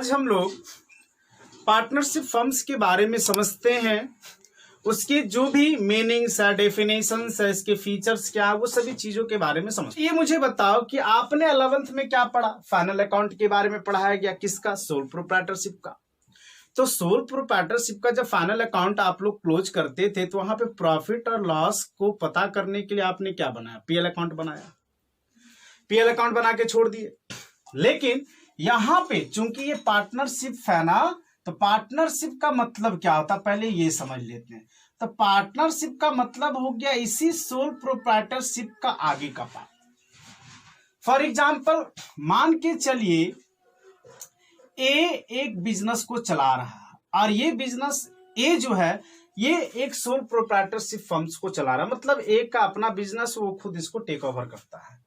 आज हम लोग पार्टनरशिप फर्म्स के बारे में समझते हैं, उसके जो भी मीनिंग्स है, डेफिनेशंस है, इसके फीचर्स क्या है, वो सभी चीजों के बारे में समझ। ये मुझे बताओ कि आपने 11th में क्या पढ़ा? फाइनल अकाउंट के बारे में पढ़ाया गया, किसका? सोल प्रोप्राइटरशिप का। तो सोल प्रोप्राइटरशिप का जब फाइनल अकाउंट आप लोग क्लोज करते थे तो वहां पे प्रॉफिट और लॉस को पता करने के लिए आपने क्या बनाया? पीएल अकाउंट बनाया। पीएल अकाउंट बना के छोड़ दिए। लेकिन यहां पे चूंकि ये पार्टनरशिप है ना, तो पार्टनरशिप का मतलब क्या होता है पहले ये समझ लेते हैं। तो पार्टनरशिप का मतलब हो गया इसी सोल प्रोप्राइटरशिप का आगे का पार्ट। फॉर एग्जाम्पल मान के चलिए ए एक बिजनेस को चला रहा है और ये बिजनेस ए जो है ये एक सोल प्रोप्राइटरशिप फर्म्स को चला रहा है, मतलब ए का अपना बिजनेस, वो खुद इसको टेक ओवर करता है।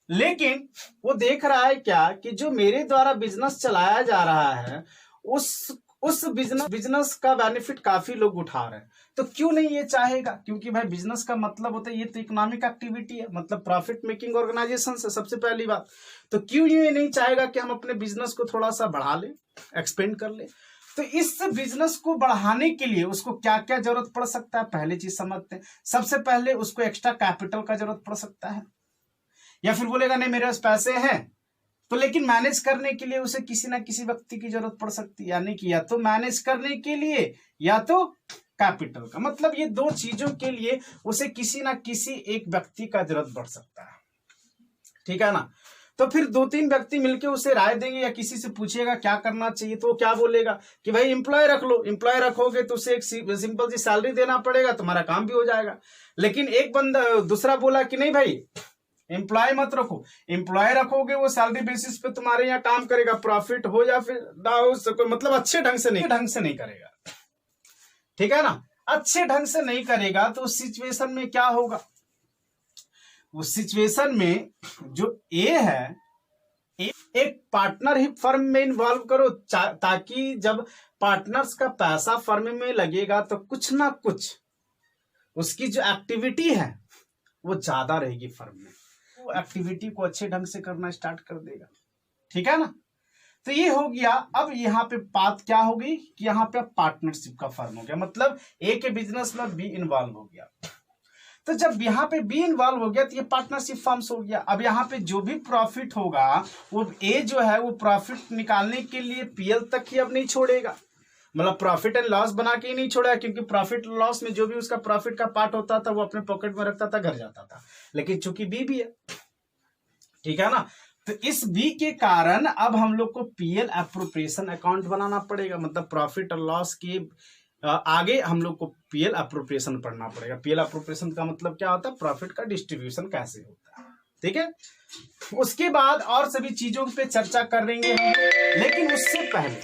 लेकिन वो देख रहा है क्या कि जो मेरे द्वारा बिजनेस चलाया जा रहा है उस बिजनेस का बेनिफिट काफी लोग उठा रहे हैं, तो क्यों नहीं ये चाहेगा? क्योंकि भाई बिजनेस का मतलब होता है ये तो इकोनॉमिक एक्टिविटी है, मतलब प्रॉफिट मेकिंग ऑर्गेनाइजेशन है सबसे पहली बात। तो क्यों ये नहीं चाहेगा कि हम अपने बिजनेस को थोड़ा सा बढ़ा ले, एक्सपेंड कर ले? तो इस बिजनेस को बढ़ाने के लिए उसको क्या क्या जरूरत पड़ सकता है, पहले चीज समझते हैं। सबसे पहले उसको एक्स्ट्रा कैपिटल का जरूरत पड़ सकता है, या फिर बोलेगा नहीं मेरे पास पैसे हैं, तो लेकिन मैनेज करने के लिए उसे किसी ना किसी व्यक्ति की जरूरत पड़ सकती है, यानी कि या तो मैनेज करने के लिए या तो कैपिटल का, मतलब ये दो चीजों के लिए उसे किसी ना किसी एक व्यक्ति का जरूरत पड़ सकता है। ठीक है ना? तो फिर 2-3 व्यक्ति मिलकर उसे राय देंगे या किसी से पूछेगा क्या करना चाहिए, तो वो क्या बोलेगा कि भाई एम्प्लॉय रख लो। एम्प्लॉय रखोगे तो उसे एक सिंपल सी सैलरी देना पड़ेगा, तुम्हारा काम भी हो जाएगा। लेकिन एक बंदा दूसरा बोला कि नहीं भाई एम्प्लॉय मत रखो, एम्प्लॉय रखोगे वो सैलरी बेसिस पे तुम्हारे यहाँ काम करेगा, प्रॉफिट हो या फिर ना हो सको, मतलब अच्छे ढंग से नहीं करेगा। ठीक है ना? अच्छे ढंग से नहीं करेगा तो उस सिचुएशन में क्या होगा? उस सिचुएशन में जो ए है एक पार्टनर ही फर्म में इन्वॉल्व करो, ताकि जब पार्टनर्स का पैसा फर्म में लगेगा तो कुछ ना कुछ उसकी जो एक्टिविटी है वो ज्यादा रहेगी फर्म में, वो एक्टिविटी को अच्छे ढंग से करना स्टार्ट कर देगा। ठीक है ना? तो ये हो गया। अब यहाँ पे बात क्या हो गई कि यहाँ पे पार्टनरशिप का फर्म हो गया, मतलब ए के बिजनेस में बी इन्वॉल्व हो गया। तो जब यहाँ पे बी इन्वॉल्व हो गया तो ये पार्टनरशिप फर्म्स हो गया। अब यहाँ पे जो भी प्रॉफिट होगा वो ए जो है वो प्रॉफिट निकालने के लिए पीएल तक ही अब नहीं छोड़ेगा, मतलब प्रॉफिट एंड लॉस बना के ही नहीं छोड़ा, क्योंकि प्रॉफिट लॉस में जो भी उसका प्रॉफिट का पार्ट होता था वो अपने पॉकेट में रखता था, घर जाता था। लेकिन चूंकि बी भी है, ठीक है ना, तो इस बी के कारण अब हम लोग को पीएल एप्रोप्रिएशन अकाउंट बनाना पड़ेगा, मतलब प्रॉफिट और लॉस के आगे हम लोग को पीएल एप्रोप्रिएशन पढ़ना पड़ेगा। पीएल एप्रोप्रिएशन का मतलब क्या होता है? प्रॉफिट का डिस्ट्रीब्यूशन कैसे होता है। ठीक है? उसके बाद और सभी चीजों पे चर्चा करेंगे हम, लेकिन उससे पहले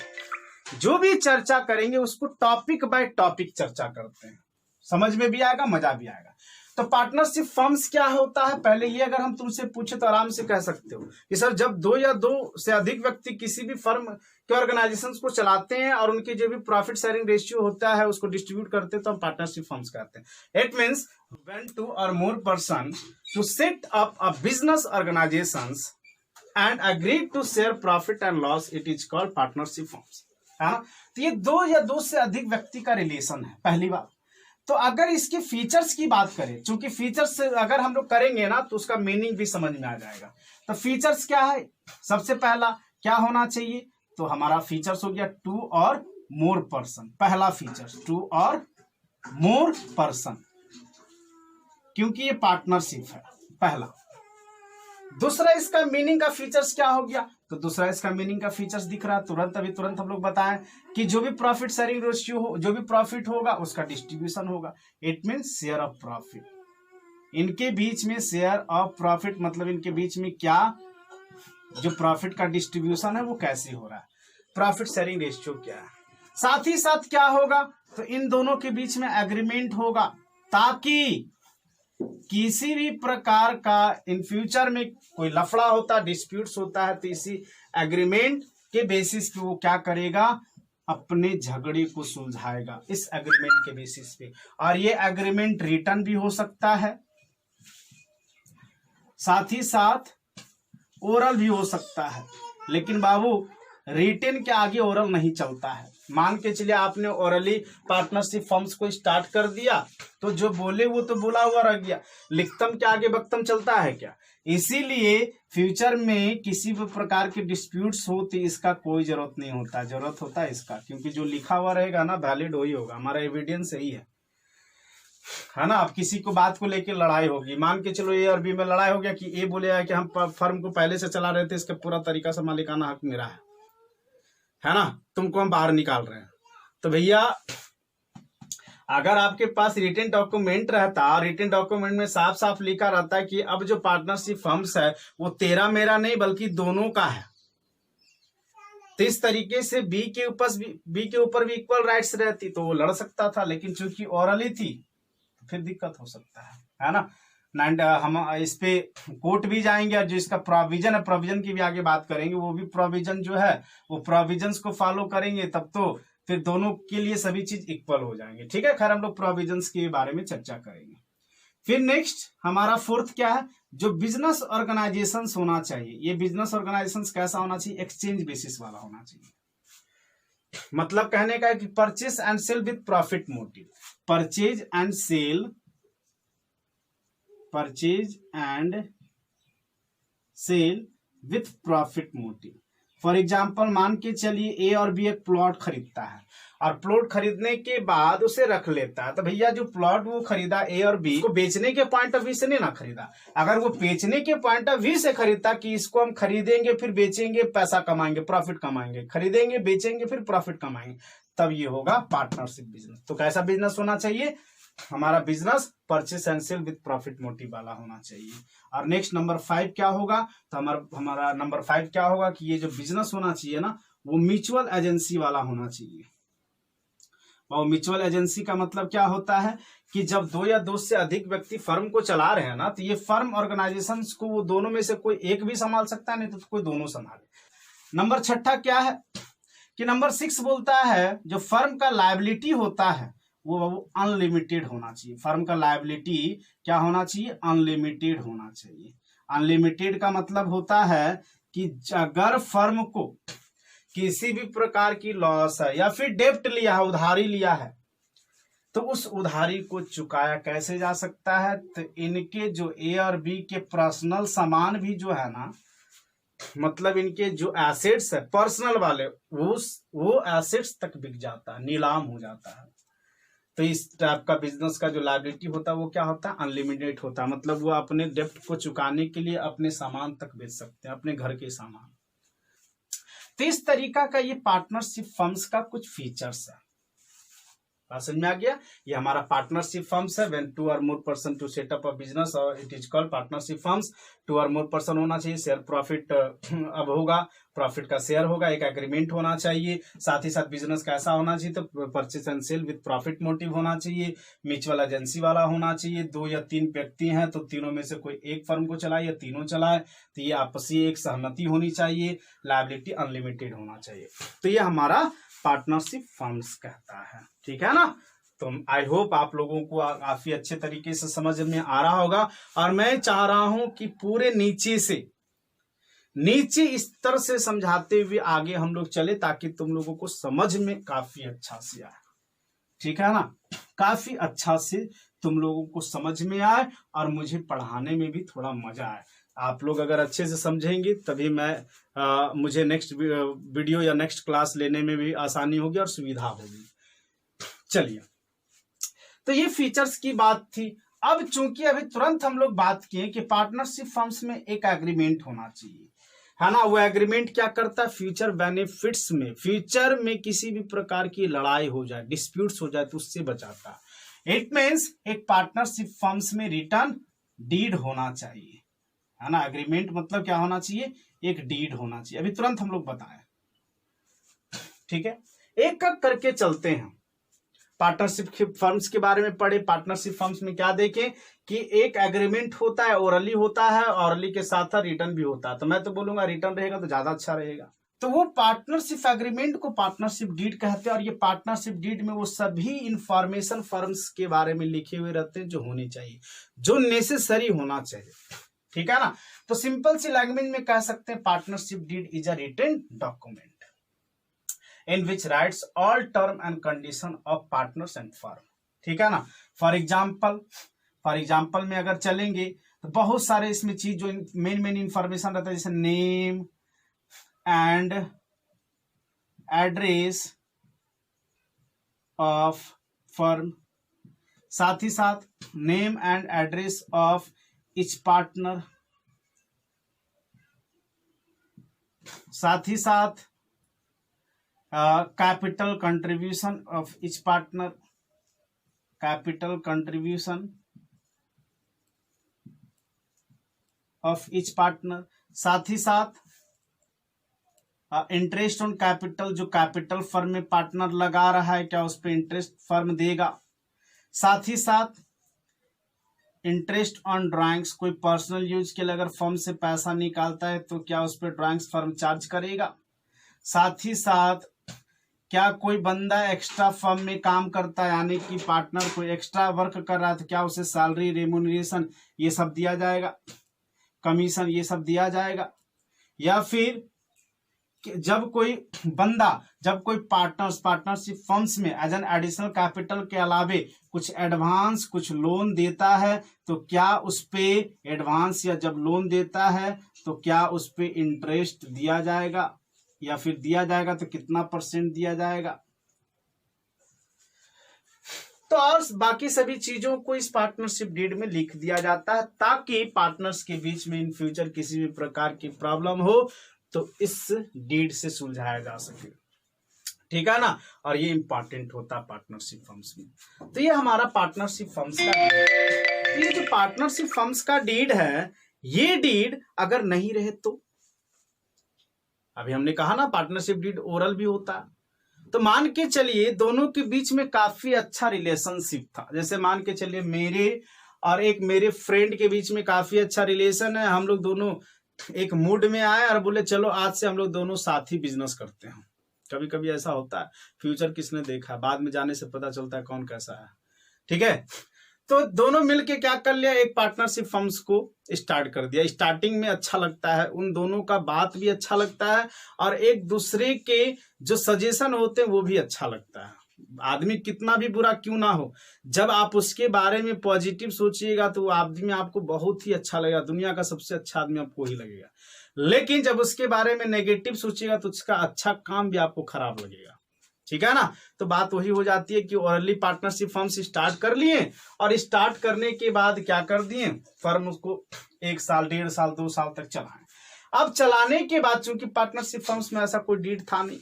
जो भी चर्चा करेंगे उसको टॉपिक बाय टॉपिक चर्चा करते हैं, समझ में भी आएगा, मजा भी आएगा। तो पार्टनरशिप फर्म्स क्या होता है, पहले ये अगर हम तुमसे पूछे तो आराम से कह सकते हो कि सर जब 2 या 2 से अधिक व्यक्ति किसी भी फर्म के ऑर्गेनाइजेशन को चलाते हैं और उनके जो भी प्रॉफिट शेयरिंग रेशियो होता है उसको डिस्ट्रीब्यूट करते हैं तो हम पार्टनरशिप फर्म्स कहते हैं। It means when 2 or more person to set up a business organizations and agree to share profit and loss, it is called partnership firms। है ना? तो ये 2 या 2 से अधिक व्यक्ति का रिलेशन है, पहली बात। तो अगर इसके फीचर्स की बात करें, चूंकि फीचर्स अगर हम लोग करेंगे ना तो उसका मीनिंग भी समझ में आ जाएगा। तो फीचर्स क्या है? सबसे पहला क्या होना चाहिए? तो हमारा फीचर्स हो गया 2 or more person। पहला फीचर्स 2 or more person, क्योंकि ये पार्टनरशिप है, पहला। दूसरा इसका मीनिंग का फीचर्स क्या हो गया? तो दूसरा इसका मीनिंग का फीचर्स दिख रहा है तुरंत हम लोग बताएं कि जो भी प्रॉफिट शेयरिंग रेशियो हो, जो भी प्रॉफिट होगा उसका डिस्ट्रीब्यूशन होगा। It means share of profit. इनके बीच में शेयर ऑफ प्रॉफिट, मतलब इनके बीच में क्या जो प्रॉफिट का डिस्ट्रीब्यूशन है वो कैसे हो रहा है, प्रॉफिट शेयरिंग रेशियो क्या है। साथ ही साथ क्या होगा? तो इन दोनों के बीच में एग्रीमेंट होगा, ताकि किसी भी प्रकार का इन फ्यूचर में कोई लफड़ा होता, डिस्प्यूट्स होता है, तो इसी एग्रीमेंट के बेसिस पे वो क्या करेगा? अपने झगड़े को सुलझाएगा इस एग्रीमेंट के बेसिस पे। और ये एग्रीमेंट रिटर्न भी हो सकता है, साथ ही साथ ओरल भी हो सकता है। लेकिन बाबू रिटेन के आगे ओरल नहीं चलता है। मान के चलिए आपने ओरली पार्टनरशिप फर्म्स को स्टार्ट कर दिया तो जो बोले वो तो बोला हुआ रह गया, लिखतम के आगे वक्तम चलता है क्या? इसीलिए फ्यूचर में किसी भी प्रकार के डिस्प्यूट्स हो तो इसका कोई जरूरत नहीं होता, जरूरत होता है इसका, क्योंकि जो लिखा हुआ रहेगा ना वैलिड वही होगा, हमारा एविडेंस यही है ना। अब किसी को बात को लेकर लड़ाई होगी, मान के चलो ए और बी में लड़ाई हो गया कि ए बोलेगा कि हम फर्म को पहले से चला रहे थे, इसका पूरा तरीका से मालिकाना हक मेरा है ना, तुमको हम बाहर निकाल रहे हैं। तो भैया अगर आपके पास रिटन डॉक्यूमेंट रहता, रिटन डॉक्यूमेंट में साफ साफ लिखा रहता है कि अब जो पार्टनरशिप फर्म्स है वो तेरा मेरा नहीं बल्कि दोनों का है, तो इस तरीके से बी के ऊपर भी इक्वल राइट्स रहती तो वो लड़ सकता था, लेकिन चूंकि ओरली थी तो फिर दिक्कत हो सकता है ना। हम इस पे कोर्ट भी जाएंगे और जो इसका प्रोविजन है, प्रोविजन की भी आगे बात करेंगे, वो भी प्रोविजन जो है वो प्रोविजंस को फॉलो करेंगे, तब तो फिर दोनों के लिए सभी चीज इक्वल हो जाएंगे। ठीक है, खैर हम लोग प्रोविजंस के बारे में चर्चा करेंगे। फिर नेक्स्ट हमारा फोर्थ क्या है, जो बिजनेस ऑर्गेनाइजेशन होना चाहिए। ये बिजनेस ऑर्गेनाइजेशन कैसा होना चाहिए? एक्सचेंज बेसिस वाला होना चाहिए। मतलब कहने का है कि purchase and sale with profit motive, purchase and sale with profit motive. For example मान के चलिए ए और बी एक प्लॉट खरीदता है और प्लॉट खरीदने के बाद उसे रख लेता है, तो भैया जो प्लॉट वो खरीदा ए और बी को बेचने के पॉइंट ऑफ व्यू से नहीं ना खरीदा, अगर वो बेचने के पॉइंट ऑफ व्यू से खरीदता कि इसको हम खरीदेंगे फिर बेचेंगे पैसा कमाएंगे प्रॉफिट कमाएंगे, खरीदेंगे बेचेंगे फिर प्रॉफिट कमाएंगे, तब ये होगा पार्टनरशिप बिजनेस। तो कैसा बिजनेस होना चाहिए? हमारा business purchase and sale with profit motive वाला होना चाहिए। और नेक्स्ट नंबर 5 क्या होगा? तो हमारा नंबर 5 क्या होगा कि ये जो बिजनेस होना चाहिए ना वो म्यूचुअल एजेंसी वाला होना चाहिए। और म्यूचुअल एजेंसी का मतलब क्या होता है कि जब 2 या 2 से अधिक व्यक्ति फर्म को चला रहे हैं ना, तो ये फर्म ऑर्गेनाइजेशन को वो दोनों में से कोई एक भी संभाल सकता है, नहीं तो कोई दोनों संभाले। नंबर 6 क्या है कि नंबर 6 बोलता है जो फर्म का लायबिलिटी होता है वो अनलिमिटेड होना चाहिए। फर्म का लायबिलिटी क्या होना चाहिए? अनलिमिटेड होना चाहिए। अनलिमिटेड का मतलब होता है कि अगर फर्म को किसी भी प्रकार की लॉस है या फिर डेब्ट लिया है, उधारी लिया है, तो उस उधारी को चुकाया कैसे जा सकता है? तो इनके जो ए और बी के पर्सनल सामान भी जो है ना, मतलब इनके जो एसेट्स है पर्सनल वाले, वो एसेट्स तक बिक जाता है, नीलाम हो जाता है। तो इस टाइप का बिजनेस का जो लायबिलिटी होता है वो क्या होता है? अनलिमिटेड होता है। मतलब वो अपने डेब्ट को चुकाने के लिए अपने सामान तक बेच सकते हैं, अपने घर के सामान। तो इस तरीका का ये पार्टनरशिप फर्म्स का कुछ फीचर्स है। बात समझ में आ गया? ये हमारा पार्टनरशिप फर्म्स है। When 2 or more person to set up a business और it is called partnership firms. 2 or more person होना चाहिए, शेयर प्रॉफिट अब होगा, प्रॉफिट का शेयर होगा, एक एग्रीमेंट होना चाहिए, साथ ही साथ बिजनेस कैसा होना चाहिए? तो purchase and sale with profit motive होना चाहिए, म्यूचुअल एजेंसी वाला होना चाहिए, 2 या 3 व्यक्ति हैं तो तीनों में से कोई एक फर्म को चलाए या तीनों चलाए, तो ये आपसी एक सहमति होनी चाहिए, लायबिलिटी अनलिमिटेड होना चाहिए। तो ये हमारा पार्टनरशिप फर्म्स कहता है। ठीक है ना? तो आई होप आप लोगों को काफी अच्छे तरीके से समझ में आ रहा होगा। और मैं चाह रहा हूं कि पूरे नीचे इस तरह से समझाते हुए आगे हम लोग चले ताकि तुम लोगों को समझ में काफी अच्छा से आए। ठीक है ना? काफी अच्छा से तुम लोगों को समझ में आए और मुझे पढ़ाने में भी थोड़ा मजा आए। आप लोग अगर अच्छे से समझेंगे तभी मुझे नेक्स्ट वीडियो या नेक्स्ट क्लास लेने में भी आसानी होगी और सुविधा होगी। चलिए, तो ये फीचर्स की बात थी। अब चूंकि अभी तुरंत हम लोग बात किए कि पार्टनरशिप फर्म्स में एक एग्रीमेंट होना चाहिए, है ना? वो एग्रीमेंट क्या करता है? फ्यूचर बेनिफिट्स में, फ्यूचर में किसी भी प्रकार की लड़ाई हो जाए, डिस्प्यूट्स हो जाए तो उससे बचाता है। इट मीन्स एक पार्टनरशिप फर्म्स में रिटर्न डीड होना चाहिए, है ना? एग्रीमेंट मतलब क्या होना चाहिए? एक डीड होना चाहिए। अभी तुरंत हम लोग बताएं। ठीक है, एक एक करके चलते हैं। पार्टनरशिप फर्म्स के बारे में पढ़े। पार्टनरशिप फर्म्स में क्या देखें कि एक एग्रीमेंट होता है, ओरली होता है, ओरली के साथ साथ रिटर्न भी होता है। तो मैं तो बोलूंगा रिटर्न रहेगा तो ज्यादा अच्छा रहेगा। तो वो पार्टनरशिप एग्रीमेंट को पार्टनरशिप डीड कहते हैं। और ये पार्टनरशिप डीड में वो सभी इंफॉर्मेशन फर्म्स के बारे में लिखे हुए रहते हैं जो होनी चाहिए, जो नेसेसरी होना चाहिए। ठीक है ना? तो सिंपल सी लैंग्वेज में कह सकते हैं partnership deed is a written document. In which rights all term and condition of partners and firm. ठीक है ना। फॉर एग्जाम्पल में अगर चलेंगे तो बहुत सारे इसमें चीज जो मेन इंफॉर्मेशन रहता है, जैसे name and address of firm, साथ ही साथ name and address of each partner, साथ ही साथ capital contribution of each partner, capital contribution of each partner, साथ ही साथ इंटरेस्ट ऑन कैपिटल, जो कैपिटल फर्म में पार्टनर लगा रहा है क्या उस पर इंटरेस्ट फर्म देगा, साथ ही साथ इंटरेस्ट ऑन ड्राइंग्स, कोई पर्सनल यूज के लिए अगर फर्म से पैसा निकालता है तो क्या उस पर ड्राइंग्स फर्म चार्ज करेगा, साथ ही साथ क्या कोई बंदा एक्स्ट्रा फर्म में काम करता है यानी कि पार्टनर कोई एक्स्ट्रा वर्क कर रहा है तो क्या उसे सैलरी, रेम्यूनरेशन ये सब दिया जाएगा, कमीशन ये सब दिया जाएगा, या फिर जब कोई पार्टनरशिप फर्म्स में एज एन एडिशनल कैपिटल के अलावे कुछ एडवांस कुछ लोन देता है तो क्या उस पे एडवांस या जब लोन देता है तो क्या उस पे इंटरेस्ट दिया जाएगा, या फिर दिया जाएगा तो कितना % दिया जाएगा। तो और बाकी सभी चीजों को इस पार्टनरशिप डीड में लिख दिया जाता है ताकि पार्टनर्स के बीच में इन फ्यूचर किसी भी प्रकार की प्रॉब्लम हो तो इस डीड से सुलझाया जा सके। ठीक है ना। और ये इंपॉर्टेंट होता है पार्टनरशिप फर्म्स में। तो ये हमारा पार्टनरशिप फर्म्स का डीड है। ये जो पार्टनरशिप फर्म्स का डीड है, ये डीड अगर नहीं रहे तो अभी हमने कहा ना पार्टनरशिप डीड ओरल भी होता है। तो मान के चलिए दोनों के बीच में काफी अच्छा रिलेशनशिप था, जैसे मान के चलिए मेरे और एक मेरे फ्रेंड के बीच में काफी अच्छा रिलेशन है, हम लोग दोनों एक मूड में आए और बोले चलो आज से हम लोग दोनों साथ ही बिजनेस करते हैं। कभी कभी ऐसा होता है, फ्यूचर किसने देखा, बाद में जाने से पता चलता है कौन कैसा है। ठीक है। तो दोनों मिलके क्या कर लिया, एक पार्टनरशिप फर्म्स को स्टार्ट कर दिया। स्टार्टिंग में अच्छा लगता है, उन दोनों का बात भी अच्छा लगता है और एक दूसरे के जो सजेशन होते हैं वो भी अच्छा लगता है। आदमी कितना भी बुरा क्यों ना हो, जब आप उसके बारे में पॉजिटिव सोचिएगा तो वो आदमी आपको बहुत ही अच्छा लगेगा, दुनिया का सबसे अच्छा आदमी आपको ही लगेगा। लेकिन जब उसके बारे में नेगेटिव सोचिएगा तो उसका अच्छा काम भी आपको खराब लगेगा। ठीक है ना। तो बात वही हो जाती है कि ओरली पार्टनरशिप फर्म्स स्टार्ट कर लिए और स्टार्ट करने के बाद क्या कर दिए, फर्म उसको 1 साल 1.5 साल 2 साल तक चलाएं। अब चलाने के बाद चूंकि पार्टनरशिप फर्म्स में ऐसा कोई डीड था नहीं,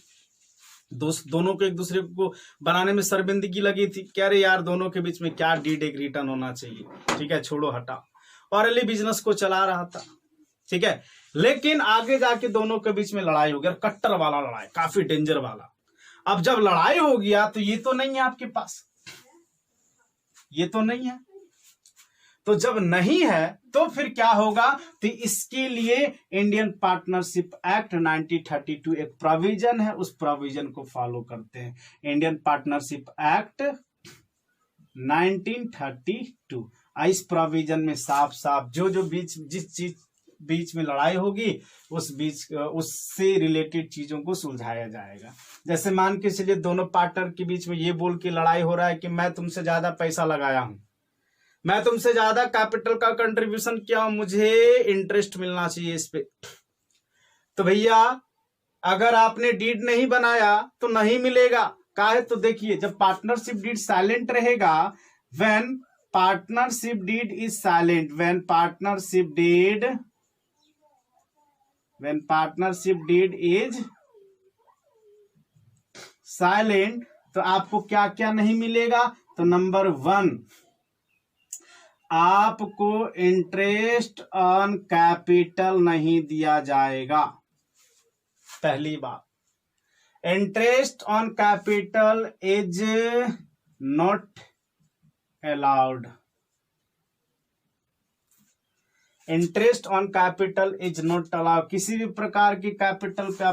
दोनों को एक दूसरे को बनाने में शर्मिंदगी लगी थी, कह रहे यार दोनों के बीच में क्या डीड एक रिटर्न होना चाहिए। ठीक है, छोड़ो हटा, ओरली बिजनेस को चला रहा था। ठीक है। लेकिन आगे जाके दोनों के बीच में लड़ाई हो गया, कट्टर वाला लड़ाई, काफी डेंजर वाला। अब जब लड़ाई हो गया तो ये तो नहीं है आपके पास, ये तो नहीं है, तो जब नहीं है तो फिर क्या होगा, तो इसके लिए इंडियन पार्टनरशिप एक्ट 1932 एक प्रोविजन है, उस प्रोविजन को फॉलो करते हैं। इंडियन पार्टनरशिप एक्ट 1932, इस प्रोविजन में साफ साफ जो जिस चीज बीच में लड़ाई होगी उससे रिलेटेड चीजों को सुलझाया जाएगा। जैसे मान के चलिए दोनों पार्टनर के बीच में ये बोल के लड़ाई हो रहा है कि मैं तुमसे ज्यादा पैसा लगाया हूं, मैं तुमसे ज्यादा कैपिटल का कंट्रीब्यूशन किया हूं, मुझे इंटरेस्ट मिलना चाहिए इस पे। तो भैया अगर आपने डीड नहीं बनाया तो नहीं मिलेगा। काहे, तो देखिए जब पार्टनरशिप डीड साइलेंट रहेगा, when partnership deed is silent, when partnership deed is silent, तो आपको क्या क्या नहीं मिलेगा, तो नंबर 1 आपको इंटरेस्ट ऑन कैपिटल नहीं दिया जाएगा। पहली बात, interest on capital is not allowed, interest on capital is not allowed. किसी भी प्रकार की कैपिटल पे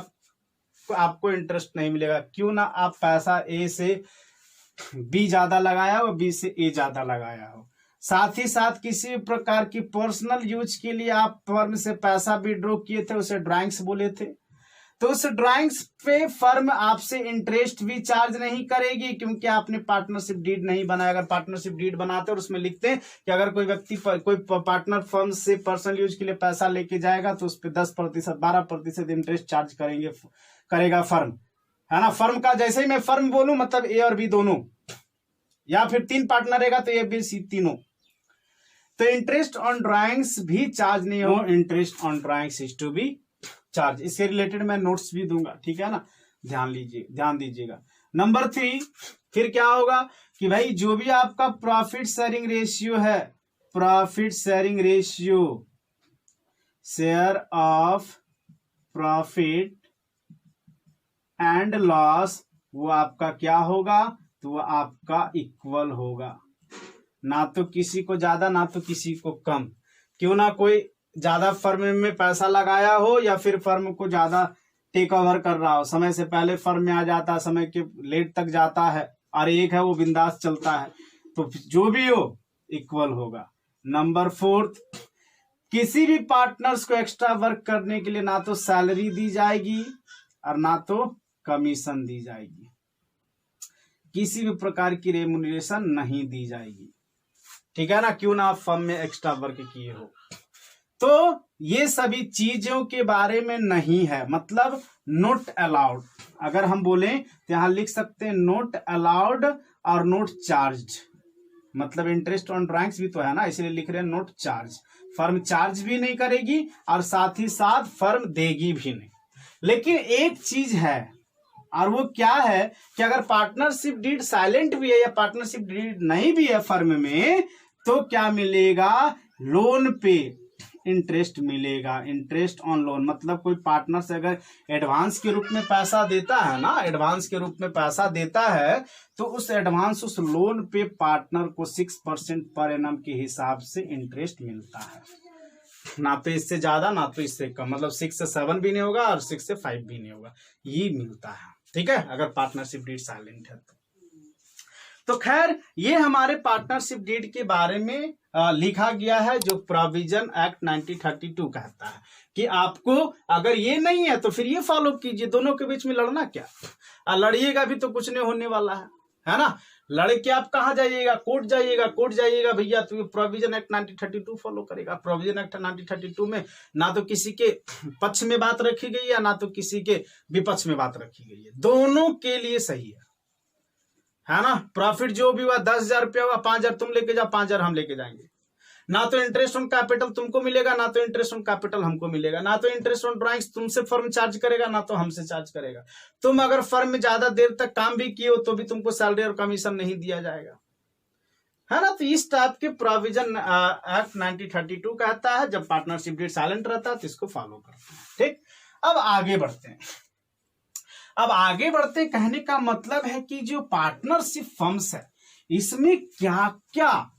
आपको इंटरेस्ट नहीं मिलेगा। क्यों ना आप पैसा ए से बी ज्यादा लगाया हो, बी से ए ज्यादा लगाया हो। साथ ही साथ किसी भी प्रकार की पर्सनल यूज के लिए आप फर्म से पैसा विड्रॉ किए थे, उसे ड्राइंग्स बोले थे, तो उस ड्राइंग्स पे फर्म आपसे इंटरेस्ट भी चार्ज नहीं करेगी, क्योंकि आपने पार्टनरशिप डीड नहीं बनाया। अगर पार्टनरशिप डीड बनाते और उसमें लिखते हैं कि अगर कोई व्यक्ति कोई पार्टनर फर्म से पर्सनल यूज के लिए पैसा लेके जाएगा तो उस पर 10%, 12% इंटरेस्ट चार्ज करेगा फर्म, है ना। फर्म का जैसे ही मैं फर्म बोलूं मतलब ए और बी दोनों, या फिर 3 पार्टनर रहेगा तो ए बी सी तीनों, तो इंटरेस्ट ऑन ड्राइंग्स भी चार्ज नहीं हो। Interest on drawings is to be charge. इससे रिलेटेड मैं नोट्स भी दूंगा, ठीक है ना, ध्यान दीजिएगा। नंबर 3 फिर क्या होगा कि भाई जो भी आपका प्रॉफिट शेयरिंग रेशियो है, profit sharing ratio, share of profit and loss, वो आपका क्या होगा, तो वो आपका इक्वल होगा, ना तो किसी को ज्यादा ना तो किसी को कम। क्यों ना कोई ज्यादा फर्म में पैसा लगाया हो या फिर फर्म को ज्यादा टेक ओवर कर रहा हो, समय से पहले फर्म में आ जाता है, समय के लेट तक जाता है, और एक है वो बिंदास चलता है, तो जो भी हो इक्वल होगा। नंबर 4, किसी भी पार्टनर्स को एक्स्ट्रा वर्क करने के लिए ना तो सैलरी दी जाएगी और ना तो कमीशन दी जाएगी, किसी भी प्रकार की रेमुनरेशन नहीं दी जाएगी, ठीक है ना, क्यों ना आप फर्म में एक्स्ट्रा वर्क किए हो। तो ये सभी चीजों के बारे में नहीं है, मतलब नोट अलाउड। अगर हम बोलें तो यहां लिख सकते हैं नोट अलाउड और नोट चार्ज, मतलब इंटरेस्ट ऑन ड्राइंग्स भी तो है ना, इसलिए लिख रहे हैं नोट चार्ज। फर्म चार्ज भी नहीं करेगी और साथ ही साथ फर्म देगी भी नहीं। लेकिन एक चीज है, और वो क्या है कि अगर पार्टनरशिप डीड साइलेंट भी है या पार्टनरशिप डीड नहीं भी है फर्म में, तो क्या मिलेगा, लोन पे इंटरेस्ट मिलेगा, इंटरेस्ट ऑन लोन। मतलब कोई पार्टनर से अगर एडवांस के रूप में पैसा देता है ना, एडवांस के रूप में पैसा देता है, तो उस एडवांस उस लोन पे पार्टनर को 6% पर एनम के हिसाब से इंटरेस्ट मिलता है, ना तो इससे ज्यादा ना तो इससे कम, मतलब 6 से 7 भी नहीं होगा और 6 से 5 भी नहीं होगा, ये मिलता है, ठीक है, अगर पार्टनरशिप डीड साइलेंट है तो खैर ये हमारे पार्टनरशिप डीड के बारे में लिखा गया है, जो प्रोविजन एक्ट 1932 कहता है कि आपको अगर ये नहीं है तो फिर ये फॉलो कीजिए। दोनों के बीच में लड़ना क्या, लड़िएगा भी तो कुछ नहीं होने वाला है ना। लड़ के आप कहाँ जाइएगा, कोर्ट जाइएगा भैया, तो प्रोविजन एक्ट 1932 फॉलो करेगा। प्रोविजन एक्ट 1932 में ना तो किसी के पक्ष में बात रखी गई है ना तो किसी के विपक्ष में बात रखी गई है, दोनों के लिए सही है ना। प्रॉफिट जो भी हुआ 10,000 रुपया हुआ, 5,000 तुम लेके जाओ, 5,000 हम लेके जाएंगे, ना तो इंटरेस्ट ऑन कैपिटल तुमको मिलेगा ना तो इंटरेस्ट ऑन कैपिटल हमको मिलेगा, ना तो इंटरेस्ट ऑन ड्राइंग्स तुमसे फर्म चार्ज करेगा ना तो हमसे चार्ज करेगा। तुम अगर फर्म में ज्यादा देर तक काम भी किए हो तो भी तुमको सैलरी और कमीशन नहीं दिया जाएगा, है ना। तो इस टाइप के प्रोविजन एक्ट 1932 कहता है, जब पार्टनरशिप डीड साइलेंट रहता है तो इसको फॉलो करते हैं, ठीक। अब आगे बढ़ते कहने का मतलब है कि जो पार्टनरशिप फर्म्स है इसमें क्या क्या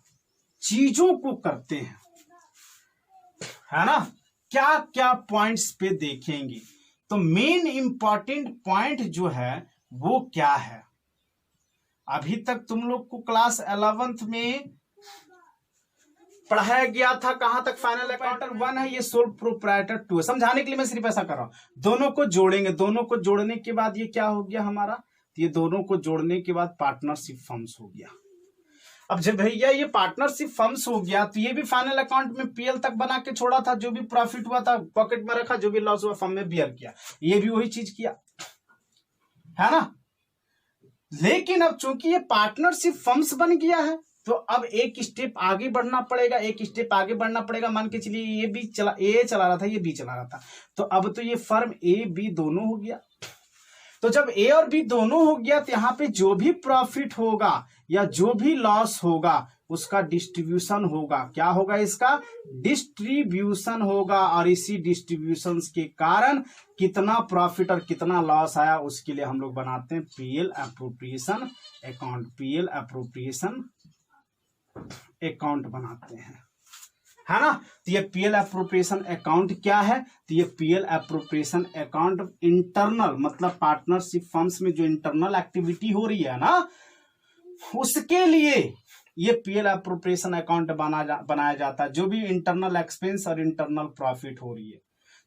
चीजों को करते हैं, है ना, क्या क्या पॉइंट्स पे देखेंगे। तो मेन इंपॉर्टेंट पॉइंट जो है वो क्या है, अभी तक तुम लोग को क्लास 11th में पढ़ाया गया था, कहां तक, फाइनल अकाउंटर 1 है, ये सोल प्रोप्राइटर 2 है। समझाने के लिए मैं सिर्फ ऐसा कर रहा हूं, दोनों को जोड़ेंगे, दोनों को जोड़ने के बाद ये क्या हो गया हमारा, तो ये दोनों को जोड़ने के बाद पार्टनरशिप फर्म्स हो गया। अब जब भैया ये पार्टनरशिप फर्म्स हो गया तो ये भी फाइनल अकाउंट में पीएल तक बना के छोड़ा था, जो भी प्रॉफिट हुआ था पॉकेट में रखा, जो भी लॉस हुआ फर्म में बियर किया, ये भी वही चीज किया, है ना। लेकिन अब चूंकि ये पार्टनरशिप फर्म्स बन गया है तो अब एक स्टेप आगे बढ़ना पड़ेगा, मान के चलिए ये भी ए चला रहा था, ये बी चला रहा था, तो अब तो ये फर्म ए बी दोनों हो गया। तो जब ए और बी दोनों हो गया तो यहाँ पे जो भी प्रॉफिट होगा या जो भी लॉस होगा उसका डिस्ट्रीब्यूशन होगा, क्या होगा, इसका डिस्ट्रीब्यूशन होगा। और इसी डिस्ट्रीब्यूशन के कारण कितना प्रॉफिट और कितना लॉस आया उसके लिए हम लोग बनाते हैं PL appropriation account, PL appropriation account बनाते हैं, है ना। तो ये पीएल एप्रोप्रिएशन अकाउंट क्या है, तो ये पीएल एप्रोप्रिएशन अकाउंट इंटरनल, मतलब पार्टनरशिप फर्म्स में जो इंटरनल एक्टिविटी हो रही है ना, उसके लिए ये पीएल एप्रोप्रिएशन अकाउंट बनाया जाता है, जो भी इंटरनल एक्सपेंस और इंटरनल प्रॉफिट हो रही है।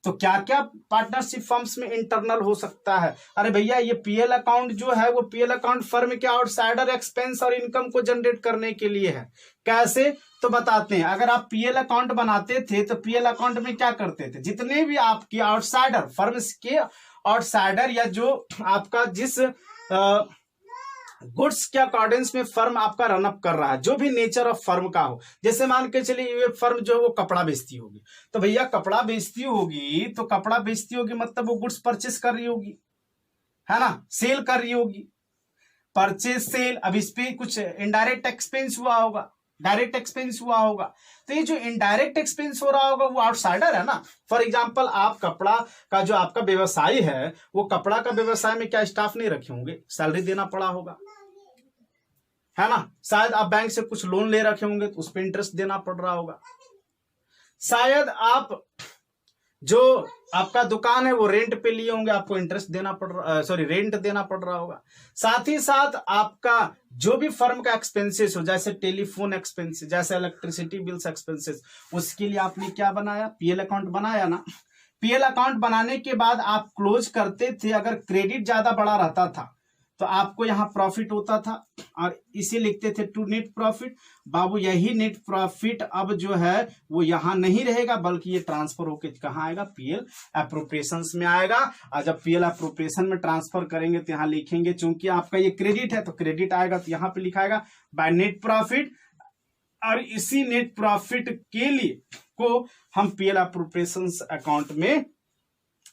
तो क्या क्या पार्टनरशिप फर्म्स में इंटरनल हो सकता है? अरे भैया ये पीएल अकाउंट जो है वो पीएल अकाउंट फर्म के आउटसाइडर एक्सपेंस और इनकम को जनरेट करने के लिए है। कैसे? तो बताते हैं। अगर आप पीएल अकाउंट बनाते थे तो पीएल अकाउंट में क्या करते थे, जितने भी आपके आउटसाइडर फर्म्स के आउटसाइडर या जो आपका जिस गुड्स के अकॉर्डिंग्स में फर्म आपका रनअप कर रहा है, जो भी नेचर ऑफ फर्म का हो, जैसे मान के चलिए ये फर्म जो है वो कपड़ा बेचती होगी, तो भैया कपड़ा बेचती होगी तो कपड़ा बेचती होगी मतलब वो गुड्स परचेस कर रही होगी, है ना, सेल कर रही होगी, परचेस सेल। अब इस पे कुछ इनडायरेक्ट एक्सपेंस हुआ होगा, डायरेक्ट एक्सपेंस हुआ होगा। तो ये जो इनडायरेक्ट एक्सपेंस हो रहा होगा वो आउटसाइडर है ना। फॉर एग्जांपल आप कपड़ा का जो आपका व्यवसाय है वो कपड़ा का व्यवसाय में क्या स्टाफ नहीं रखे होंगे, सैलरी देना पड़ा होगा, है ना। शायद आप बैंक से कुछ लोन ले रखे होंगे तो उस पर इंटरेस्ट देना पड़ रहा होगा। शायद आप जो आपका दुकान है वो रेंट पे लिए होंगे, आपको इंटरेस्ट देना पड़ रहा, सॉरी रेंट देना पड़ रहा होगा। साथ ही साथ आपका जो भी फर्म का एक्सपेंसेस हो, जैसे टेलीफोन एक्सपेंसेस, जैसे इलेक्ट्रिसिटी बिल्स एक्सपेंसेस, उसके लिए आपने क्या बनाया, पीएल अकाउंट बनाया ना। पीएल अकाउंट बनाने के बाद आप क्लोज करते थे, अगर क्रेडिट ज्यादा बड़ा रहता था तो आपको यहां प्रॉफिट होता था और इसे लिखते थे टू नेट प्रॉफिट। बाबू यही नेट प्रॉफिट अब जो है वो यहां नहीं रहेगा, बल्कि ये ट्रांसफर होकर कहां आएगा, पीएल एप्रोप्रिएशंस में आएगा। और जब पीएल एप्रोप्रिएशन में ट्रांसफर करेंगे तो यहां लिखेंगे, चूंकि आपका ये क्रेडिट है तो क्रेडिट आएगा, तो यहां पे लिखाएगा बाय नेट प्रॉफिट। और इसी नेट प्रॉफिट के लिए को हम पीएल एप्रोप्रिएशंस अकाउंट में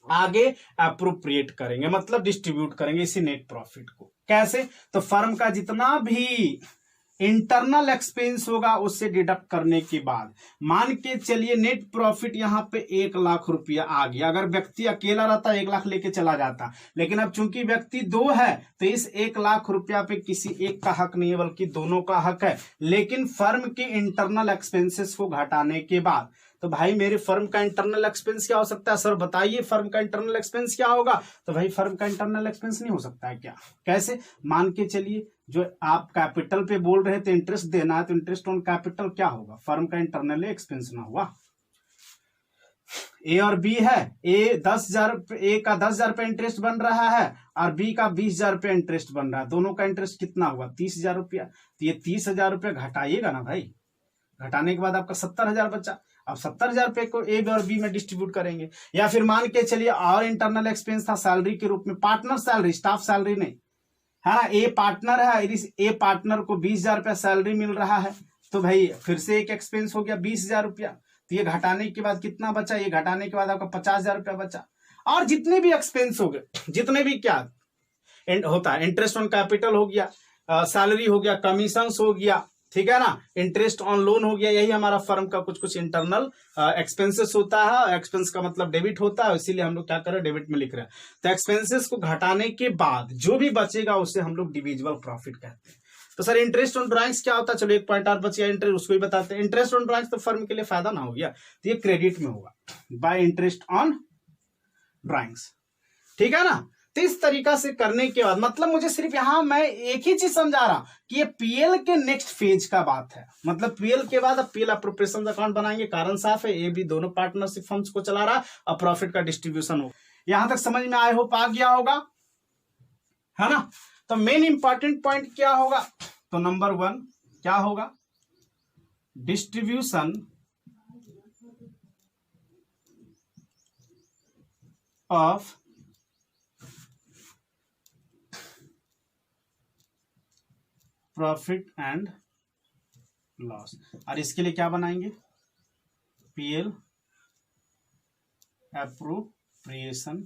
आगे अप्रोप्रिएट करेंगे, मतलब डिस्ट्रीब्यूट करेंगे इसी नेट प्रॉफिट को। कैसे? तो फर्म का जितना भी इंटरनल एक्सपेंस होगा उससे डिडक्ट करने के बाद, मान के चलिए नेट प्रॉफिट यहां पे 1,00,000 रुपया आ गया। अगर व्यक्ति अकेला रहता 1,00,000 लेके चला जाता, लेकिन अब चूंकि व्यक्ति 2 है तो इस 1,00,000 रुपया पे किसी एक का हक नहीं है बल्कि दोनों का हक है। लेकिन फर्म के इंटरनल एक्सपेंसेस को घटाने के बाद, तो भाई मेरे फर्म का इंटरनल एक्सपेंस क्या हो सकता है, सर बताइए फर्म का इंटरनल एक्सपेंस क्या होगा। तो भाई फर्म का इंटरनल एक्सपेंस नहीं हो सकता है क्या? कैसे? मान के चलिए जो आप कैपिटल पे बोल रहे थे इंटरेस्ट देना है, तो इंटरेस्ट ऑन कैपिटल क्या होगा, फर्म का इंटरनल एक्सपेंस ना हुआ। ए और बी है, ए 10,000, ए का 10,000 रुपया इंटरेस्ट बन रहा है और बी का 20,000 रुपया इंटरेस्ट बन रहा है। दोनों का इंटरेस्ट कितना हुआ, 30,000 रुपया। तो ये 30,000 रुपया घटाइएगा ना भाई, घटाने के बाद आपका 70,000 बचा। अब 70,000 रुपए को ए और बी में डिस्ट्रीब्यूट करेंगे। या फिर मान के चलिए और इंटरनल एक्सपेंस था सैलरी के रूप में, पार्टनर सैलरी, स्टाफ सैलरी नहीं, है ना। ए पार्टनर है, इस ए पार्टनर को 20,000 रुपया सैलरी मिल रहा है, तो भाई फिर से एक एक्सपेंस हो गया 20,000 रुपया। तो ये घटाने के बाद कितना बचा, ये घटाने के बाद आपका 50,000 रुपया बचा। और जितने भी एक्सपेंस हो गए, जितने भी क्या होता है, इंटरेस्ट ऑन कैपिटल हो गया, सैलरी हो गया, कमीशन हो गया, ठीक है ना, इंटरेस्ट ऑन लोन हो गया, यही हमारा फर्म का कुछ कुछ इंटरनल एक्सपेंसेस होता है। एक्सपेंस का मतलब डेबिट होता है, इसीलिए हम लोग क्या कर रहे हैं, डेबिट में लिख रहे हैं। तो एक्सपेंसेस को घटाने के बाद जो भी बचेगा उसे हम लोग डिविजिबल प्रॉफिट कहते हैं। तो सर इंटरेस्ट ऑन ड्राइंग्स क्या होता है, चलो एक पॉइंट और बच गया, इंटरेस्ट उसको ही बताते हैं। इंटरेस्ट ऑन ड्राइंग्स तो फर्म के लिए फायदा ना हो गया, तो ये क्रेडिट में होगा बाय इंटरेस्ट ऑन ड्राइंग्स, ठीक है ना। तो इस तरीका से करने के बाद, मतलब मुझे सिर्फ यहां मैं एक ही चीज समझा रहा कि ये पीएल के नेक्स्ट फेज का बात है, मतलब पीएल के बाद अब पीएल एप्रोप्रिएशन अकाउंट बनाएंगे। कारण साफ है, ए बी दोनों पार्टनरशिप फर्म्स को चला रहा और प्रॉफिट का डिस्ट्रीब्यूशन हो। यहां तक समझ में, आई होप आ गया होगा, है ना। तो मेन इंपॉर्टेंट पॉइंट क्या होगा, तो नंबर 1 क्या होगा, distribution of profit and loss. और इसके लिए क्या बनाएंगे, पीएल एप्रोप्रिएशन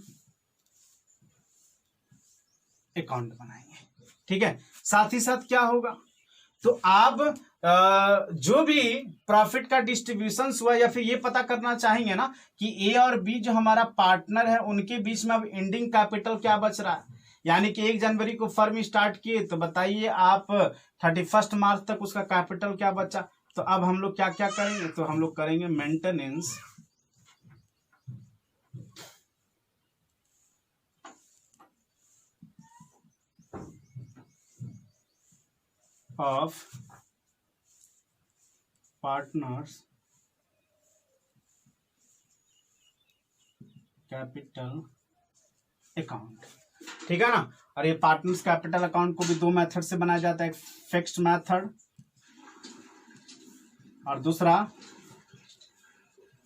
अकाउंट बनाएंगे, ठीक है। साथ ही साथ क्या होगा, तो आप जो भी प्रॉफिट का डिस्ट्रीब्यूशन हुआ, या फिर ये पता करना चाहेंगे ना कि ए और बी जो हमारा पार्टनर है उनके बीच में अब एंडिंग कैपिटल क्या बच रहा है। यानी कि 1 जनवरी को फर्म स्टार्ट किए, तो बताइए आप 31 मार्च तक उसका कैपिटल क्या बचा। तो अब हम लोग क्या क्या करेंगे, तो हम लोग करेंगे maintenance of partners capital account, ठीक है ना। और ये पार्टनर्स कैपिटल अकाउंट को भी दो मेथड से बनाया जाता है, एक फिक्स्ड मेथड और दूसरा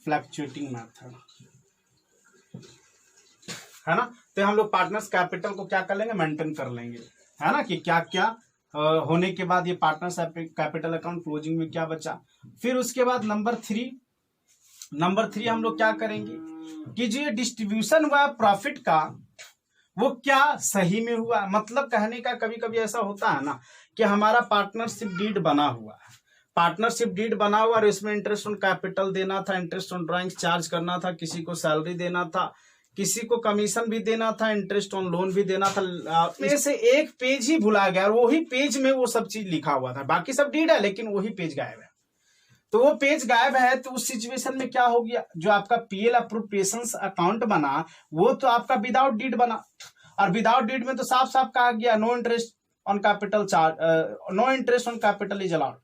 फ्लक्चुएटिंग मेथड, है ना। तो हम लोग पार्टनर्स कैपिटल को क्या कर लेंगे, मेंटेन कर लेंगे, है ना, कि क्या क्या होने के बाद ये पार्टनर्स कैपिटल अकाउंट क्लोजिंग में क्या बचा। फिर उसके बाद नंबर थ्री हम लोग क्या करेंगे कि जो ये डिस्ट्रीब्यूशन हुआ प्रॉफिट का वो क्या सही में हुआ। मतलब कहने का कभी कभी ऐसा होता है ना कि हमारा पार्टनरशिप डीड बना हुआ है, पार्टनरशिप डीड बना हुआ और इसमें इंटरेस्ट ऑन कैपिटल देना था, इंटरेस्ट ऑन ड्राइंग्स चार्ज करना था, किसी को सैलरी देना था, किसी को कमीशन भी देना था, इंटरेस्ट ऑन लोन भी देना था। में से एक पेज ही भुला गया और वही पेज में वो सब चीज लिखा हुआ था, बाकी सब डीड है लेकिन वही पेज गायब है। तो वो पेज गायब है तो उस सिचुएशन में क्या हो गया, जो आपका पीएल अप्रोप्रिएशंस अकाउंट बना वो तो आपका विदाउट डीड बना, और विदाउट डीड में तो साफ साफ कहा गया no interest on capital charge, no interest on capital is allowed,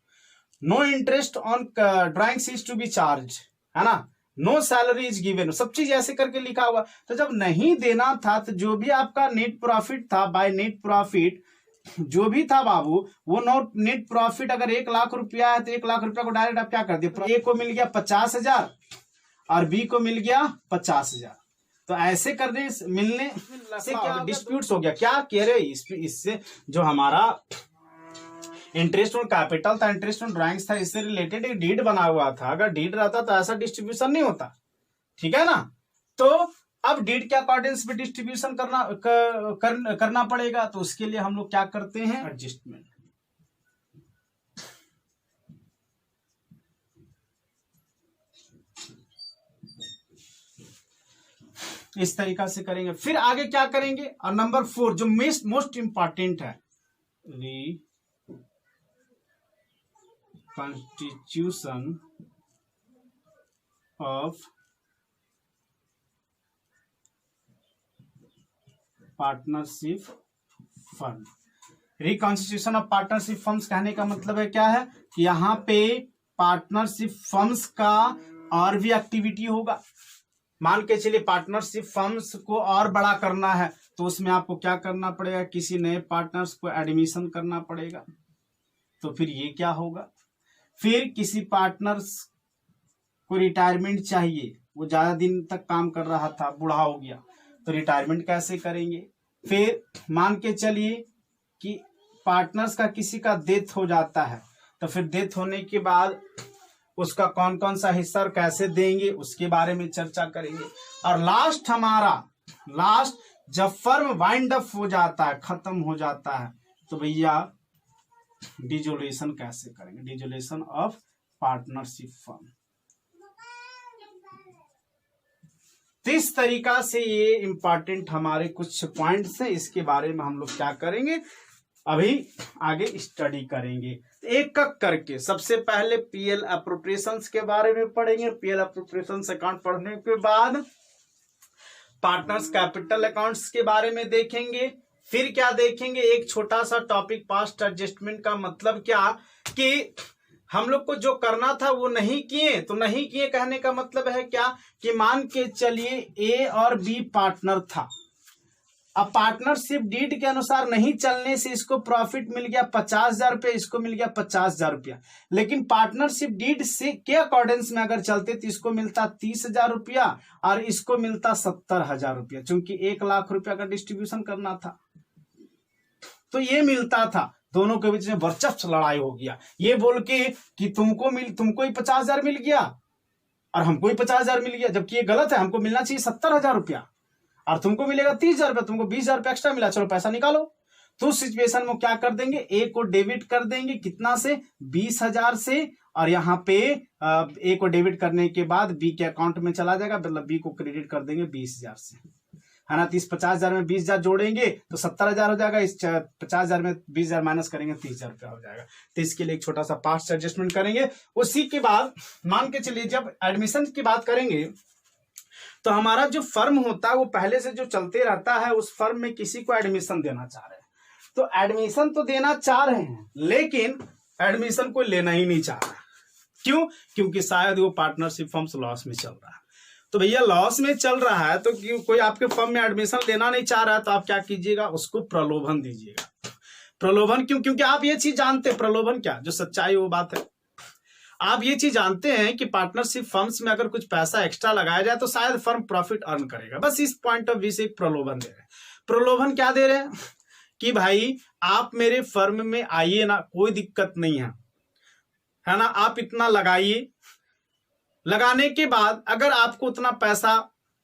no interest on drawings is to be charge, है ना, नो सैलरी इज गिवन, सब चीज ऐसे करके लिखा हुआ। तो जब नहीं देना था तो जो भी आपका नेट प्रॉफिट था, बाय नेट प्रॉफिट जो भी था बाबू, वो नेट प्रॉफिट अगर 1 लाख रुपया है तो 1 लाख रुपया को डायरेक्ट आप क्या कर दिए, ए को मिल गया 50,000 और बी को मिल गया 50,000। तो ऐसे करने मिलने से क्या डिस्प्यूट्स हो गया, क्या कह रहे इससे जो हमारा इंटरेस्ट ऑन कैपिटल था, इंटरेस्ट ऑन ड्राइंग्स था, इससे रिलेटेड एक डीड बना हुआ था, अगर डीड रहता तो ऐसा डिस्ट्रीब्यूशन नहीं होता, ठीक है ना। तो अब डीड के अकॉर्डिंग्स पे डिस्ट्रीब्यूशन करना पड़ेगा, तो उसके लिए हम लोग क्या करते हैं, एडजस्टमेंट। इस तरीका से करेंगे। फिर आगे क्या करेंगे, और नंबर 4 जो मोस्ट इंपॉर्टेंट है, reconstitution of partnership fund. Reconstitution of partnership funds कहने का मतलब है क्या है कि यहाँ पे पार्टनरशिप फंड्स का और भी एक्टिविटी होगा। मान के चलिए पार्टनरशिप फंड्स को और बड़ा करना है तो उसमें आपको क्या करना पड़ेगा, किसी नए पार्टनर्स को एडमिशन करना पड़ेगा, तो फिर ये क्या होगा। फिर किसी पार्टनर्स को रिटायरमेंट चाहिए, वो ज्यादा दिन तक काम कर रहा था, बूढ़ा हो गया, तो रिटायरमेंट कैसे करेंगे। फिर मान के चलिए कि पार्टनर्स का किसी का डेथ हो जाता है, तो फिर डेथ होने के बाद उसका कौन कौन सा हिस्सा और कैसे देंगे उसके बारे में चर्चा करेंगे। और लास्ट जब फर्म वाइंड अप हो जाता है, खत्म हो जाता है, तो भैया डिसोल्यूशन कैसे करेंगे, डिसोल्यूशन ऑफ पार्टनरशिप फर्म। इस तरीका से ये इंपॉर्टेंट हमारे कुछ पॉइंट्स हैं, इसके बारे में हम लोग क्या करेंगे, अभी आगे स्टडी करेंगे एक एक करके। सबसे पहले पीएल अप्रोप्रिएशंस के बारे में पढ़ेंगे, पीएल अप्रोप्रिएशंस अकाउंट पढ़ने के बाद पार्टनर्स कैपिटल अकाउंट्स के बारे में देखेंगे। फिर क्या देखेंगे, एक छोटा सा टॉपिक पास्ट एडजस्टमेंट का मतलब क्या कि हम लोग को जो करना था वो नहीं किए, तो नहीं किए कहने का मतलब है क्या कि मान के चलिए ए और बी पार्टनर था, अब पार्टनरशिप डीड के अनुसार नहीं चलने से इसको प्रॉफिट मिल गया 50,000 रुपया, इसको मिल गया 50,000 रुपया, लेकिन पार्टनरशिप डीड से के अकॉर्डेंस में अगर चलते तो इसको मिलता 30,000 रुपया और इसको मिलता 70,000 रुपया, क्योंकि 1 लाख रुपया का डिस्ट्रीब्यूशन करना था, तो ये मिलता था। दोनों के बीच में वर्चस्व लड़ाई हो गया, ये बोल के कि तुमको ही 50,000 मिल गया और हमको ही 50,000 मिल गया, जबकि ये गलत है, हमको मिलना चाहिए 70,000 रुपया और तुमको मिलेगा 30,000 रुपया, तुमको 20,000 रुपया एक्स्ट्रा मिला, चलो पैसा निकालो। तो उस सिचुएशन में क्या कर देंगे, ए को डेबिट कर देंगे, कितना से 20,000 से, और यहाँ पे ए को डेबिट करने के बाद बी के अकाउंट में चला जाएगा, मतलब बी को क्रेडिट कर देंगे 20,000 से, है ना। 50,000 में 20,000 जोड़ेंगे तो 70,000 हो जाएगा, इस 50,000 में 20,000 माइनस करेंगे 30,000 रुपया हो जाएगा। तो इसके लिए एक छोटा सा पास्ट एडजस्टमेंट करेंगे। उसी के बाद मान के चलिए जब एडमिशन की बात करेंगे तो हमारा जो फर्म होता है वो पहले से जो चलते रहता है, उस फर्म में किसी को एडमिशन देना चाह रहे हैं, तो एडमिशन तो देना चाह रहे हैं लेकिन एडमिशन कोई लेना ही नहीं चाह रहा। क्यों? क्योंकि शायद वो पार्टनरशिप फर्म लॉस में चल रहा है। तो भैया लॉस में चल रहा है तो कोई आपके फर्म में एडमिशन लेना नहीं चाह रहा है तो आप क्या कीजिएगा, उसको प्रलोभन दीजिएगा। प्रलोभन क्यों? क्योंकि आप ये चीज जानते हैं, प्रलोभन क्या, जो सच्चाई वो बात है, आप ये चीज जानते हैं कि पार्टनरशिप फर्म्स में अगर कुछ पैसा एक्स्ट्रा लगाया जाए तो शायद फर्म प्रॉफिट अर्न करेगा। बस इस पॉइंट ऑफ व्यू से एक प्रलोभन दे रहे हैं। प्रलोभन क्या दे रहे हैं कि भाई आप मेरे फर्म में आइए ना, कोई दिक्कत नहीं है ना, आप इतना लगाइए, लगाने के बाद अगर आपको उतना पैसा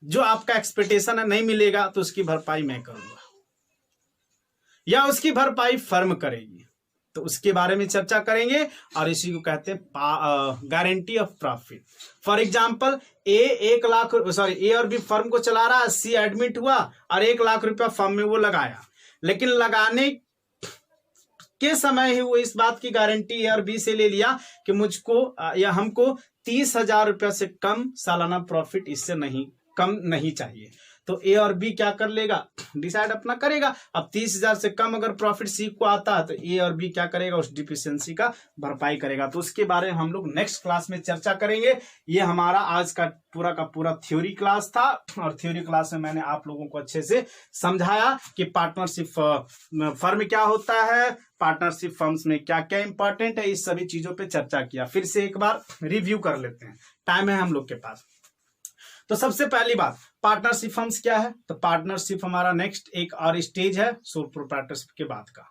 जो आपका एक्सपेक्टेशन है नहीं मिलेगा तो उसकी भरपाई मैं करूंगा या उसकी भरपाई फर्म करेगी। तो उसके बारे में चर्चा करेंगे और इसी को कहते हैं guarantee of profit. For example A और बी फर्म को चला रहा है, सी एडमिट हुआ और 1 लाख रुपया फर्म में वो लगाया, लेकिन लगाने के समय ही वो इस बात की गारंटी ए और बी से ले लिया कि मुझको या हमको 30,000 रुपया से कम सालाना प्रॉफिट इससे नहीं कम नहीं चाहिए। तो ए और बी क्या कर लेगा, डिसाइड अपना करेगा। अब 30,000 से कम अगर प्रॉफिट सी को आता है तो ए और बी क्या करेगा, उस डिफिशियंसी का भरपाई करेगा। तो उसके बारे में हम लोग नेक्स्ट क्लास में चर्चा करेंगे। ये हमारा आज का पूरा थ्योरी क्लास था और थ्योरी क्लास में मैंने आप लोगों को अच्छे से समझाया कि पार्टनरशिप फर्म क्या होता है, पार्टनरशिप फर्म्स में क्या क्या इंपॉर्टेंट है, इस सभी चीजों पे चर्चा किया। फिर से एक बार रिव्यू कर लेते हैं, टाइम है हम लोग के पास। तो सबसे पहली बात, पार्टनरशिप फर्म्स क्या है, तो पार्टनरशिप हमारा नेक्स्ट एक और स्टेज है सोल प्रोप्राइटरशिप के बाद का,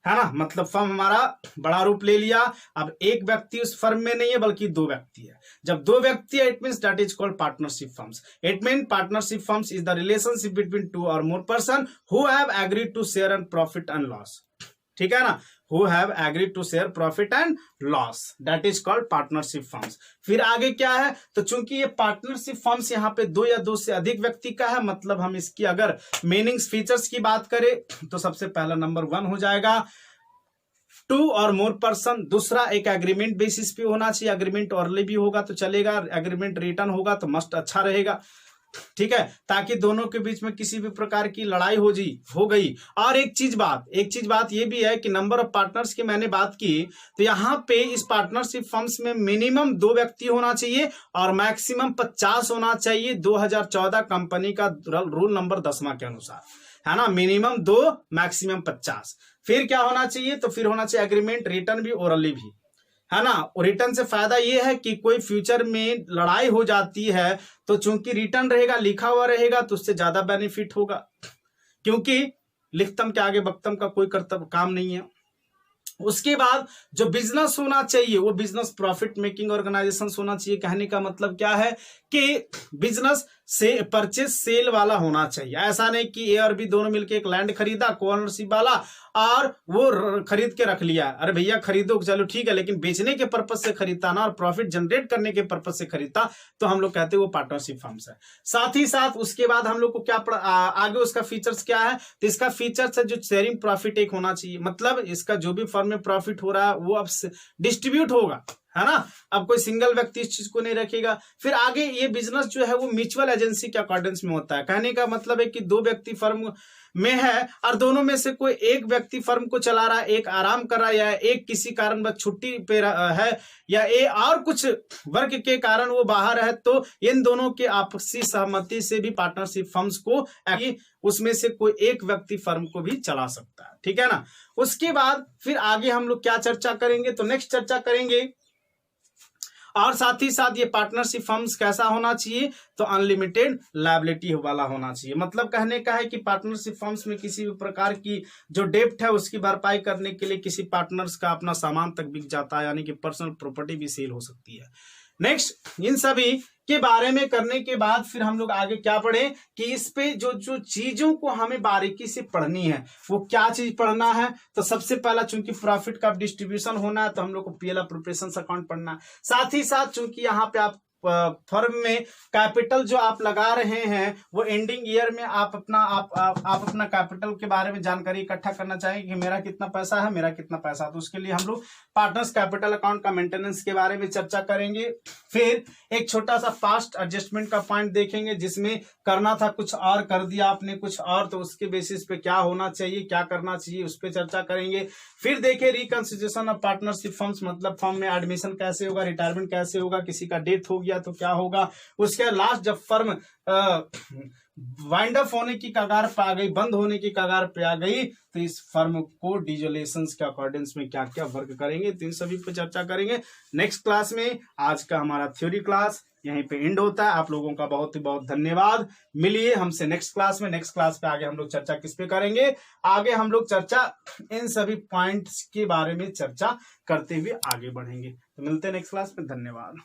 है ना। मतलब फर्म हमारा बड़ा रूप ले लिया, अब एक व्यक्ति उस फर्म में नहीं है बल्कि 2 व्यक्ति है। जब 2 व्यक्ति है it means that is called partnership firms. It mean partnership firms is the relationship between 2 और more person who have agreed to share and profit and loss, ठीक है ना, who have agreed to share profit and loss, that is called partnership firms। फिर आगे क्या है, तो चूंकि ये पार्टनरशिप फर्म्स यहाँ पे 2 या 2 से अधिक व्यक्ति का है, मतलब हम इसकी अगर मीनिंग्स फीचर्स की बात करें तो सबसे पहला नंबर 1 हो जाएगा 2 और मोर पर्सन। दूसरा एक एग्रीमेंट बेसिस पे होना चाहिए, एग्रीमेंट ऑरली भी होगा तो चलेगा, एग्रीमेंट रिटर्न होगा तो मस्ट अच्छा रहेगा, ठीक है, ताकि दोनों के बीच में किसी भी प्रकार की लड़ाई हो गई। और एक चीज बात ये भी है कि नंबर ऑफ पार्टनर्स की मैंने बात की, तो यहाँ पे इस पार्टनरशिप फर्म्स में मिनिमम 2 व्यक्ति होना चाहिए और मैक्सिमम 50 होना चाहिए 2014 कंपनी का रूल नंबर 10वां के अनुसार, है ना। Minimum 2 maximum 50। फिर क्या होना चाहिए, तो फिर होना चाहिए एग्रीमेंट रिटर्न भी ओरली भी, है ना। रिटर्न से फायदा ये है कि कोई फ्यूचर में लड़ाई हो जाती है तो चूंकि रिटर्न रहेगा, लिखा हुआ रहेगा, तो उससे ज्यादा बेनिफिट होगा, क्योंकि लिखतम के आगे बक्तम का कोई कर्तव्य काम नहीं है। उसके बाद जो बिजनेस होना चाहिए वो बिजनेस प्रॉफिट मेकिंग ऑर्गेनाइजेशन होना चाहिए। कहने का मतलब क्या है कि बिजनेस से परचेज सेल वाला होना चाहिए। ऐसा नहीं कि ए और बी दोनों मिलकर एक लैंड खरीदा को-ओनरशिप वाला और वो खरीद के रख लिया, अरे भैया खरीदो चलो ठीक है, लेकिन बेचने के पर्पज से खरीदता ना और प्रॉफिट जनरेट करने के पर्पज से खरीदता, तो हम लोग कहते हैं वो पार्टनरशिप फर्म्स है। साथ ही साथ उसके बाद हम लोग को क्या आगे उसका फीचर्स क्या है, तो इसका फीचर्स है जो शेयरिंग प्रॉफिट एक होना चाहिए, मतलब इसका जो भी फर्म में प्रॉफिट हो रहा है वो अब डिस्ट्रीब्यूट होगा, है ना। अब कोई सिंगल व्यक्ति इस चीज को नहीं रखेगा। फिर आगे ये बिजनेस जो है वो म्यूचुअल एजेंसी के अकॉर्डेंस में होता है। कहने का मतलब है कि 2 व्यक्ति फर्म में है और दोनों में से कोई एक व्यक्ति फर्म को चला रहा है, एक आराम कर रहा है, या एक किसी कारणवश छुट्टी पे है, या और कुछ वर्क के कारण वो बाहर है, तो इन दोनों के आपसी सहमति से भी पार्टनरशिप फर्म्स को उसमें से कोई एक व्यक्ति फर्म को भी चला सकता है, ठीक है ना। उसके बाद फिर आगे हम लोग क्या चर्चा करेंगे, तो नेक्स्ट चर्चा करेंगे और साथ ही साथ ये पार्टनरशिप फर्म्स कैसा होना चाहिए, तो अनलिमिटेड लायबिलिटी वाला होना चाहिए। मतलब कहने का है कि पार्टनरशिप फर्म्स में किसी भी प्रकार की जो डेब्ट है उसकी भरपाई करने के लिए किसी पार्टनर्स का अपना सामान तक बिक जाता है, यानी कि पर्सनल प्रॉपर्टी भी सेल हो सकती है। नेक्स्ट इन सभी के बारे में करने के बाद फिर हम लोग आगे क्या पढ़े कि इस पे जो जो चीजों को हमें बारीकी से पढ़नी है वो क्या चीज पढ़ना है, तो सबसे पहला चूंकि प्रॉफिट का डिस्ट्रीब्यूशन होना है तो हम लोग को पीएल अप्रोप्रिएशंस अकाउंट पढ़ना है। साथ ही साथ चूंकि यहाँ पे आप फर्म में कैपिटल जो आप लगा रहे हैं वो एंडिंग ईयर में आप अपना कैपिटल के बारे में जानकारी इकट्ठा करना चाहेंगे कि मेरा कितना पैसा है, मेरा कितना पैसा, तो उसके लिए हम लोग पार्टनर्स कैपिटल अकाउंट का मेंटेनेंस के बारे में चर्चा करेंगे। फिर एक छोटा सा फास्ट एडजस्टमेंट का पॉइंट देखेंगे जिसमें करना था कुछ और कर दिया आपने कुछ और, तो उसके बेसिस पे क्या होना चाहिए, क्या करना चाहिए, उस पर चर्चा करेंगे। फिर देखिए रिकंसिडरेशन ऑफ पार्टनरशिप फर्म्स, मतलब फर्म में एडमिशन कैसे होगा, रिटायरमेंट कैसे होगा, किसी का डेथ हो गया गया तो क्या होगा। उसके लास्ट जब फर्म वाइंड अप होने की कगार पे आ गई, बंद होने की कगार पे आ गई, तो इस फर्म को डिसोल्यूशंस के अकॉर्डिंग्स में क्या क्या वर्क करेंगे, तो इन सभी पे चर्चा करेंगे नेक्स्ट क्लास में। आज का हमारा थ्योरी क्लास यहीं पे एंड होता है। आप लोगों का बहुत ही बहुत धन्यवाद। मिलिए हमसे नेक्स्ट क्लास में। नेक्स्ट क्लास पे आगे हम लोग चर्चा किस पे करेंगे, आगे हम लोग चर्चा इन सभी पॉइंट्स के बारे में चर्चा करते हुए आगे बढ़ेंगे। तो मिलते हैं नेक्स्ट क्लास में। धन्यवाद।